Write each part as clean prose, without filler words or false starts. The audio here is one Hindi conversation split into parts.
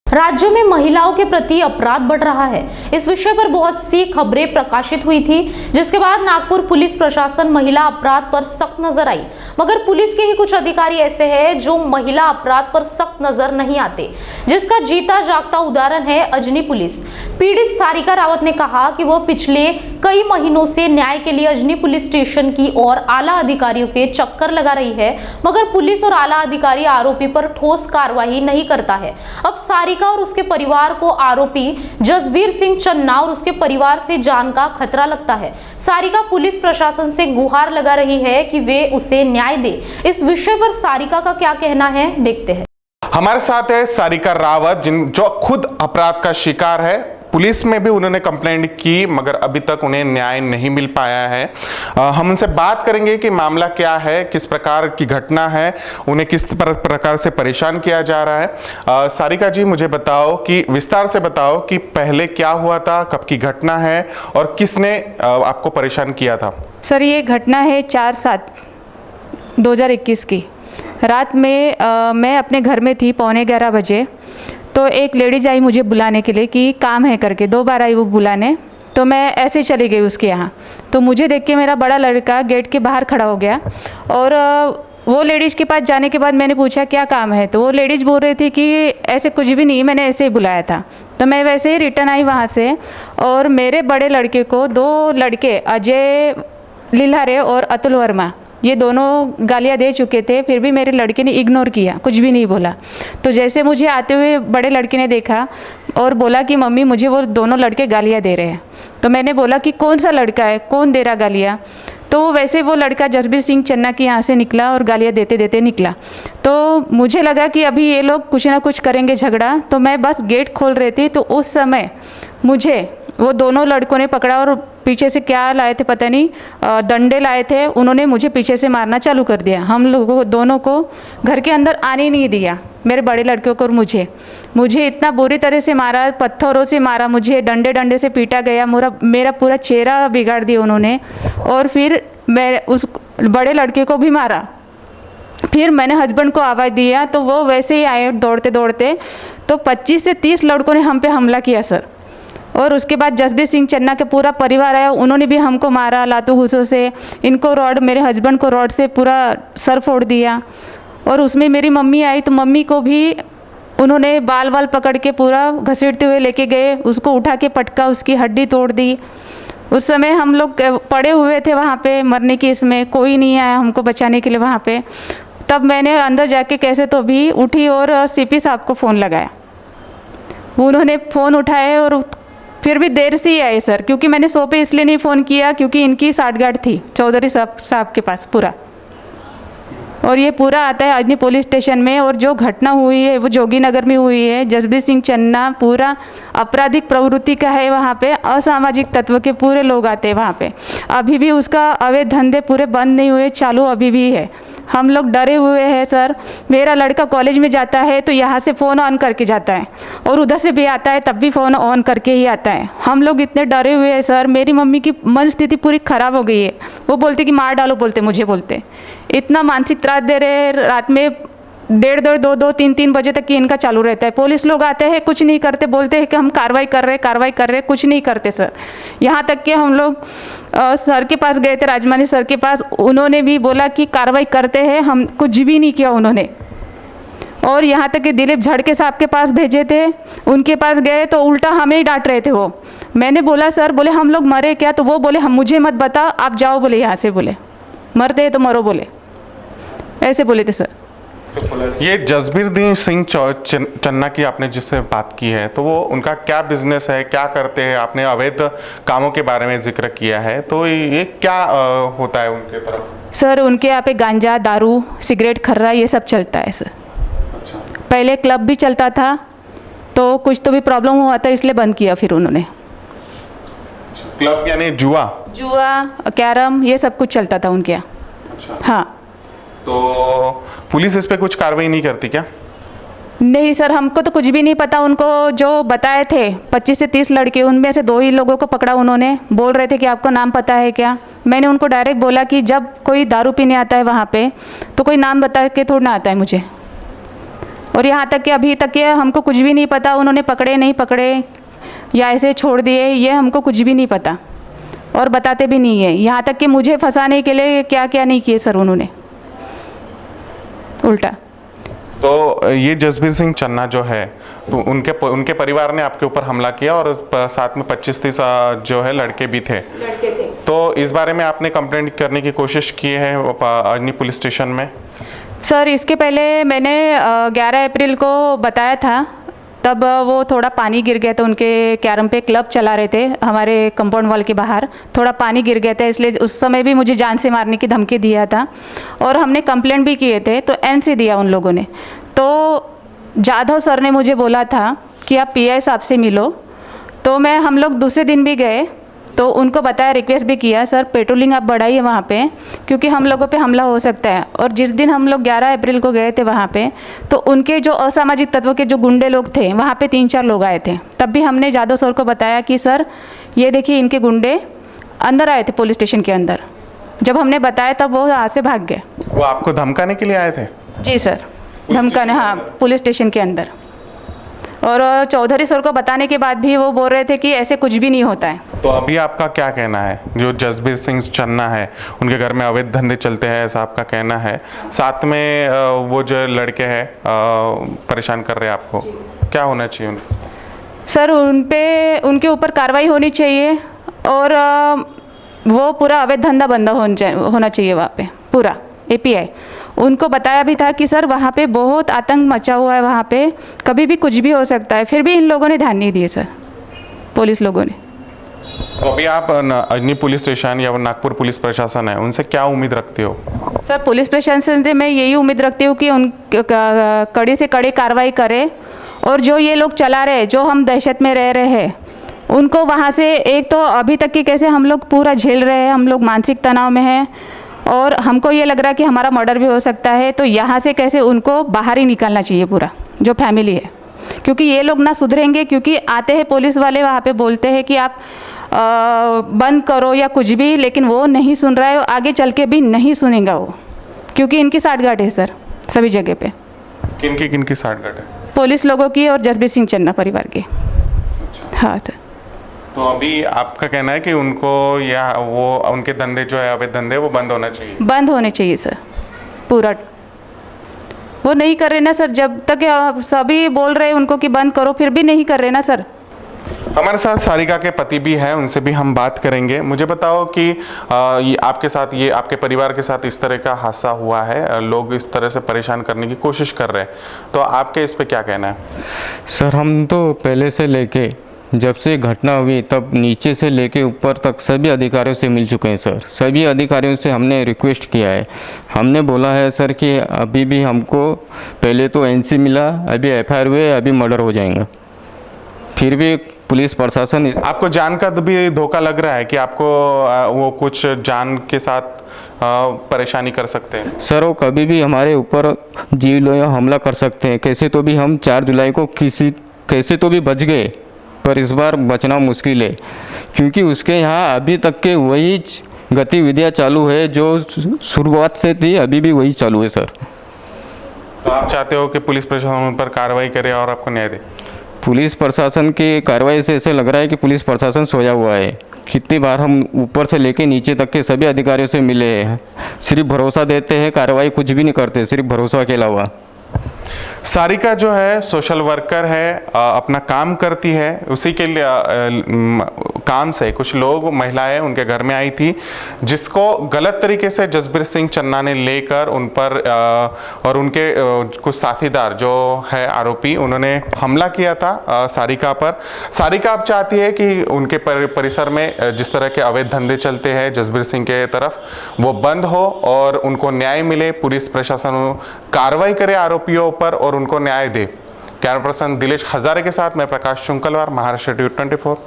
राज्य में महिलाओं के प्रति अपराध बढ़ रहा है। इस विषय पर बहुत सी खबरें प्रकाशित हुई थी, जिसके बाद नागपुर पुलिस प्रशासन महिला अपराध पर सख्त नजर आई। मगर पुलिस के ही कुछ अधिकारी ऐसे हैं जो महिला अपराध पर सख्त नजर नहीं आते, जिसका जीता जागता उदाहरण है अजनी पुलिस। पीड़ित सारिका रावत ने कहा कि वह पिछले कई महीनों से न्याय के लिए अजनी पुलिस स्टेशन की और आला अधिकारियों के चक्कर लगा रही है, मगर पुलिस और आला अधिकारी आरोपी पर ठोस कार्रवाई नहीं करता है। अब सारिका और उसके परिवार को आरोपी जसबीर सिंह चन्ना और उसके परिवार से जान का खतरा लगता है। सारिका पुलिस प्रशासन से गुहार लगा रही है कि वे उसे न्याय दे। इस विषय पर सारिका का क्या कहना है, देखते हैं। हमारे साथ है सारिका रावत, जो खुद अपराध का शिकार है। पुलिस में भी उन्होंने कंप्लेंट की, मगर अभी तक उन्हें न्याय नहीं मिल पाया है। हम उनसे बात करेंगे कि मामला क्या है, किस प्रकार की घटना है, उन्हें किस प्रकार से परेशान किया जा रहा है। सारिका जी, मुझे बताओ कि विस्तार से बताओ कि पहले क्या हुआ था, कब की घटना है और किसने आपको परेशान किया था। सर, ये घटना है 4/7/2021 की रात में। मैं अपने घर में थी 11:15 बजे। तो एक लेडीज आई मुझे बुलाने के लिए कि काम है करके, 2 बार आई वो बुलाने। तो मैं ऐसे चली गई उसके यहाँ। तो मुझे देख के मेरा बड़ा लड़का गेट के बाहर खड़ा हो गया और वो लेडीज़ के पास जाने के बाद मैंने पूछा क्या काम है, तो वो लेडीज़ बोल रही थी कि ऐसे कुछ भी नहीं, मैंने ऐसे ही बुलाया था। तो मैं वैसे ही रिटर्न आई वहाँ से, और मेरे बड़े लड़के को 2 लड़के अजय लिल्हारे और अतुल वर्मा, ये दोनों गालियाँ दे चुके थे, फिर भी मेरे लड़के ने इग्नोर किया, कुछ भी नहीं बोला। तो जैसे मुझे आते हुए बड़े लड़के ने देखा और बोला कि मम्मी मुझे वो दोनों लड़के गालियाँ दे रहे हैं। तो मैंने बोला कि कौन सा लड़का है, कौन दे रहा गालियाँ। तो वैसे वो लड़का जसबीर सिंह चन्ना के यहाँ से निकला और गालियाँ देते देते निकला। तो मुझे लगा कि अभी ये लोग कुछ ना कुछ करेंगे झगड़ा। तो मैं बस गेट खोल रही थी, तो उस समय मुझे वो दोनों लड़कों ने पकड़ा और पीछे से क्या लाए थे पता नहीं, डंडे लाए थे। उन्होंने मुझे पीछे से मारना चालू कर दिया। हम लोगों दोनों को घर के अंदर आने ही नहीं दिया, मेरे बड़े लड़कियों को और मुझे इतना बुरी तरह से मारा, पत्थरों से मारा, मुझे डंडे से पीटा गया। मेरा पूरा चेहरा बिगाड़ दिया उन्होंने। और फिर मैं उस बड़े लड़के को भी मारा। फिर मैंने हस्बैंड को आवाज़ दिया, तो वो वैसे ही आए दौड़ते दौड़ते। तो 25 से 30 लड़कों ने हम पे हमला किया सर। और उसके बाद जसबीर सिंह चन्ना के पूरा परिवार आया, उन्होंने भी हमको मारा लातू घूसों से। इनको रॉड, मेरे हस्बैंड को रॉड से पूरा सर फोड़ दिया। और उसमें मेरी मम्मी आई, तो मम्मी को भी उन्होंने बाल पकड़ के पूरा घसीटते हुए लेके गए, उसको उठा के पटका, उसकी हड्डी तोड़ दी। उस समय हम लोग पड़े हुए थे वहाँ पे मरने की, इसमें कोई नहीं आया हमको बचाने के लिए वहाँ पे। तब मैंने अंदर जाके कैसे तो भी उठी और सीपी साहब को फ़ोन लगाया। उन्होंने फ़ोन उठाए और फिर भी देर से ही आए सर, क्योंकि मैंने 100 पे इसलिए नहीं फ़ोन किया क्योंकि इनकी साठगांठ थी चौधरी साहब के पास पूरा। और ये पूरा आता है अजनी पुलिस स्टेशन में। और जो घटना हुई है वो जोगीनगर में हुई है। जसबीर सिंह चन्ना पूरा आपराधिक प्रवृत्ति का है, वहाँ पे असामाजिक तत्व के पूरे लोग आते हैं वहाँ पे। अभी भी उसका अवैध धंधे पूरे बंद नहीं हुए, चालू अभी भी है। हम लोग डरे हुए हैं सर। मेरा लड़का कॉलेज में जाता है तो यहाँ से फ़ोन ऑन करके जाता है, और उधर से भी आता है तब भी फ़ोन ऑन करके ही आता है। हम लोग इतने डरे हुए हैं सर। मेरी मम्मी की मन स्थिति पूरी ख़राब हो गई है। वो बोलते कि मार डालो, मुझे बोलते इतना मानसिक त्रास दे रहे हैं। रात में 1:30, 2, 3 बजे तक कि इनका चालू रहता है। पुलिस लोग आते हैं, कुछ नहीं करते, बोलते हैं कि हम कार्रवाई कर रहे, कुछ नहीं करते सर। यहाँ तक कि हम लोग सर के पास गए थे, राजमानी सर के पास, उन्होंने भी बोला कि कार्रवाई करते हैं, हम कुछ भी नहीं किया उन्होंने। और यहाँ तक कि दिलीप झड़के साहब के पास भेजे थे, उनके पास गए तो उल्टा हमें ही डांट रहे थे वो। मैंने बोला सर, बोले हम लोग मरे क्या? तो वो बोले हम, मुझे मत बता, आप जाओ, बोले यहाँ से, बोले मरते हैं तो मरो, बोले ऐसे बोले थे सर। ये जसबीर सिंह चन्ना की आपने जिससे बात की है, तो वो उनका क्या बिजनेस है, क्या करते हैं? आपने अवैध कामों के बारे में जिक्र किया है, तो ये क्या होता है उनके तरफ? सर, उनके यहाँ पे गांजा, दारू, सिगरेट, खर्रा ये सब चलता है सर। अच्छा। पहले क्लब भी चलता था, तो कुछ तो भी प्रॉब्लम हुआ था इसलिए बंद किया फिर उन्होंने। क्लब यानी जुआ, कैरम, ये सब कुछ चलता था उनके यहाँ। अच्छा। हाँ। तो पुलिस इस पे कुछ कार्रवाई नहीं करती क्या? नहीं सर, हमको तो कुछ भी नहीं पता। उनको जो बताए थे 25 से 30 लड़के, उनमें से 2 ही लोगों को पकड़ा उन्होंने। बोल रहे थे कि आपको नाम पता है क्या? मैंने उनको डायरेक्ट बोला कि जब कोई दारू पीने आता है वहाँ पे तो कोई नाम बता के थोड़ा ना आता है मुझे, और यहाँ तक कि अभी तक के हमको कुछ भी नहीं पता उन्होंने पकड़े नहीं पकड़े या ऐसे छोड़ दिए, ये हमको कुछ भी नहीं पता और बताते भी नहीं है। यहाँ तक कि मुझे फंसाने के लिए क्या क्या नहीं किए सर उन्होंने उल्टा। तो ये जसबीर सिंह चन्ना जो है, तो उनके परिवार ने आपके ऊपर हमला किया और साथ में 25-30 जो है लड़के भी थे। तो इस बारे में आपने कंप्लेंट करने की कोशिश की है अजनी पुलिस स्टेशन में? सर इसके पहले मैंने 11 अप्रैल को बताया था, तब वो थोड़ा पानी गिर गया था, उनके कैरम पे क्लब चला रहे थे हमारे कंपाउंड वॉल के बाहर, थोड़ा पानी गिर गया था, इसलिए उस समय भी मुझे जान से मारने की धमकी दिया था और हमने कंप्लेंट भी किए थे। तो एनसी दिया उन लोगों ने। तो जाधव सर ने मुझे बोला था कि आप पीआई साहब से मिलो, तो हम लोग दूसरे दिन भी गए तो उनको बताया, रिक्वेस्ट भी किया, सर पेट्रोलिंग आप बढ़ाइए वहाँ पे क्योंकि हम लोगों पे हमला हो सकता है। और जिस दिन हम लोग 11 अप्रैल को गए थे वहाँ पे, तो उनके जो असामाजिक तत्व के जो गुंडे लोग थे वहाँ पे 3-4 लोग आए थे। तब भी हमने जादव सर को बताया कि सर ये देखिए इनके गुंडे अंदर आए थे पुलिस स्टेशन के अंदर। जब हमने बताया तब वो यहाँ से भाग गए। वो आपको धमकाने के लिए आए थे? जी सर, धमकाने, हाँ, पुलिस स्टेशन के अंदर। और चौधरी सर को बताने के बाद भी वो बोल रहे थे कि ऐसे कुछ भी नहीं होता है। तो अभी आपका क्या कहना है? जो जसबीर सिंह चन्ना है उनके घर में अवैध धंधे चलते हैं ऐसा आपका कहना है, साथ में वो जो लड़के हैं परेशान कर रहे हैं आपको, क्या होना चाहिए उनके? सर उनके ऊपर कार्रवाई होनी चाहिए और वो पूरा अवैध धंधा बंद होना चाहिए वहाँ पे पूरा API। उनको बताया भी था कि सर वहाँ पे बहुत आतंक मचा हुआ है, वहाँ पे कभी भी कुछ भी हो सकता है, फिर भी इन लोगों ने ध्यान नहीं दिए सर, पुलिस लोगों ने। तो अभी आप अजनी पुलिस स्टेशन या नागपुर पुलिस प्रशासन है उनसे क्या उम्मीद रखते हो? सर पुलिस प्रशासन से मैं यही उम्मीद रखती हूँ कि उन कड़ी से कड़ी कार्रवाई करे और जो ये लोग चला रहे, जो हम दहशत में रह रहे हैं, उनको वहाँ से, एक तो अभी तक की कैसे हम लोग पूरा झेल रहे हैं, हम लोग मानसिक तनाव में हैं और हमको ये लग रहा है कि हमारा मर्डर भी हो सकता है, तो यहाँ से कैसे उनको बाहर ही निकालना चाहिए पूरा जो फैमिली है, क्योंकि ये लोग ना सुधरेंगे। क्योंकि आते हैं पुलिस वाले वहाँ पे बोलते हैं कि आप बंद करो या कुछ भी, लेकिन वो नहीं सुन रहा है, आगे चल के भी नहीं सुनेगा वो, क्योंकि इनकी साठगांठ है सर सभी जगह पे। किनकी साठगांठ है? पुलिस लोगों की और जसबीर सिंह चन्ना परिवार की। हाँ सर। तो अभी आपका कहना है कि उनको या वो उनके धंधे जो है अवैध धंधे वो बंद होना चाहिए? बंद होने चाहिए सर पूरा। वो नहीं कर रहे ना सर, जब तक सभी बोल रहे उनको कि बंद करो, फिर भी नहीं कर रहे ना सर। हमारे साथ सारिका के पति भी हैं, उनसे भी हम बात करेंगे। मुझे बताओ कि ये आपके साथ, ये आपके परिवार के साथ इस तरह का हादसा हुआ है, लोग इस तरह से परेशान करने की कोशिश कर रहे हैं, तो आपके इस पे क्या कहना है? सर हम तो पहले से लेके जब से घटना हुई तब नीचे से लेके ऊपर तक सभी अधिकारियों से मिल चुके हैं सर। सभी अधिकारियों से हमने रिक्वेस्ट किया है, हमने बोला है सर कि अभी भी हमको पहले तो NC मिला, अभी FIR हुए, अभी मर्डर हो जाएगा, फिर भी पुलिस प्रशासन। आपको जान का भी धोखा लग रहा है कि आपको वो कुछ जान के साथ परेशानी कर सकते हैं? सर वो कभी भी हमारे ऊपर जीव हमला कर सकते हैं। कैसे तो भी हम 4 जुलाई को कैसे तो भी बच गए, पर इस बार बचना मुश्किल है, क्योंकि उसके यहाँ अभी तक के वही गतिविधियाँ चालू है जो शुरुआत से थी, अभी भी वही चालू है सर। तो आप चाहते हो कि पुलिस प्रशासन उन पर कार्रवाई करे और आपको न्याय दे? पुलिस प्रशासन की कार्रवाई से ऐसे लग रहा है कि पुलिस प्रशासन सोया हुआ है। कितनी बार हम ऊपर से लेके नीचे तक के सभी अधिकारियों से मिले हैं, सिर्फ भरोसा देते हैं, कार्रवाई कुछ भी नहीं करते, सिर्फ भरोसा के अलावा। सारिका जो है सोशल वर्कर है, अपना काम करती है, उसी के लिए काम से कुछ लोग, महिलाएं उनके घर में आई थी, जिसको गलत तरीके से जसबीर सिंह चन्ना ने लेकर उन पर और उनके कुछ साथीदार जो है आरोपी, उन्होंने हमला किया था सारिका पर। सारिका अब चाहती है कि उनके परिसर में जिस तरह के अवैध धंधे चलते हैं जसबीर सिंह के तरफ, वो बंद हो और उनको न्याय मिले, पुलिस प्रशासन कार्रवाई करे आरोपियों पर और उनको न्याय दे। कैमरा पर्सन दिलेश हजारे के साथ मैं प्रकाश शुंकलवार, महाराष्ट्र टीवी 24,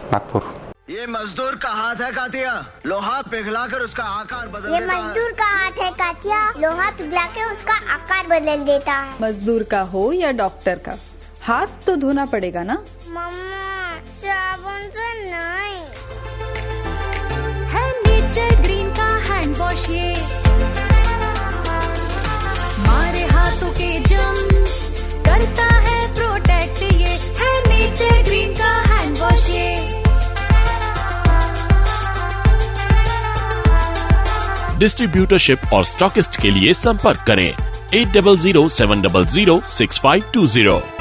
नागपुर। ये मजदूर का हाथ है कातिया, लोहा पिघलाकर उसका आकार बदल ये देता है। मजदूर का हाथ है कातिया, लोहा पिघलाकर उसका आकार बदल देता है। मजदूर का हो या डॉक्टर का, हाथ तो धोना पड़ेगा ना। मम्मा साबुन से नहीं है नेचर डिस्ट्रीब्यूटरशिप और स्टॉकिस्ट के लिए संपर्क करें 8007006520।